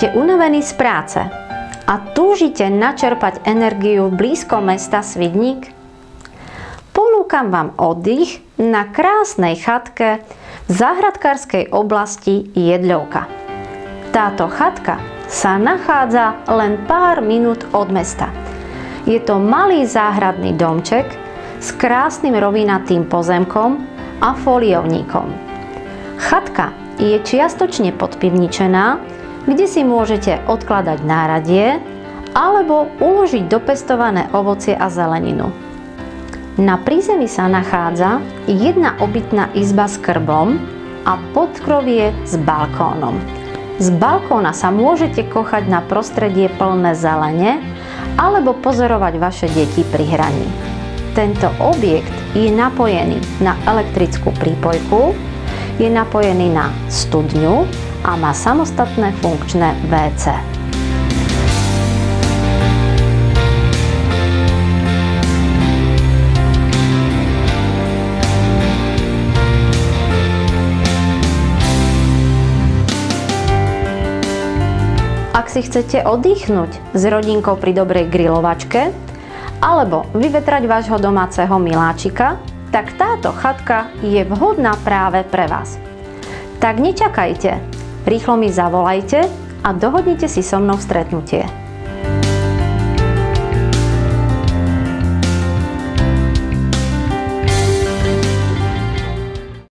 Ste unavení z práce a túžite načerpať energiu v blízkom mesta Svidník? Ponúkam vám oddych na krásnej chatke v záhradkárskej oblasti Jedľovka. Táto chatka sa nachádza len pár minút od mesta. Je to malý záhradný domček s krásnym rovinatým pozemkom a foliovníkom. Chatka je čiastočne podpivničená, kde si môžete odkladať náradie alebo uložiť dopestované ovocie a zeleninu. Na prízemí sa nachádza jedna obytná izba s krblom a podkrovie s balkónom. Z balkóna sa môžete kochať na prostredie plné zelene alebo pozorovať vaše deti pri hraní. Tento objekt je napojený na elektrickú prípojku, je napojený na studňu a má samostatné funkčné WC. Ak si chcete oddychnúť s rodinkou pri dobrej grilovačke alebo vyvetrať vášho domáceho miláčika, tak táto chatka je vhodná práve pre vás. Tak nečakajte, rýchlo mi zavolajte a dohodnite si so mnou stretnutie.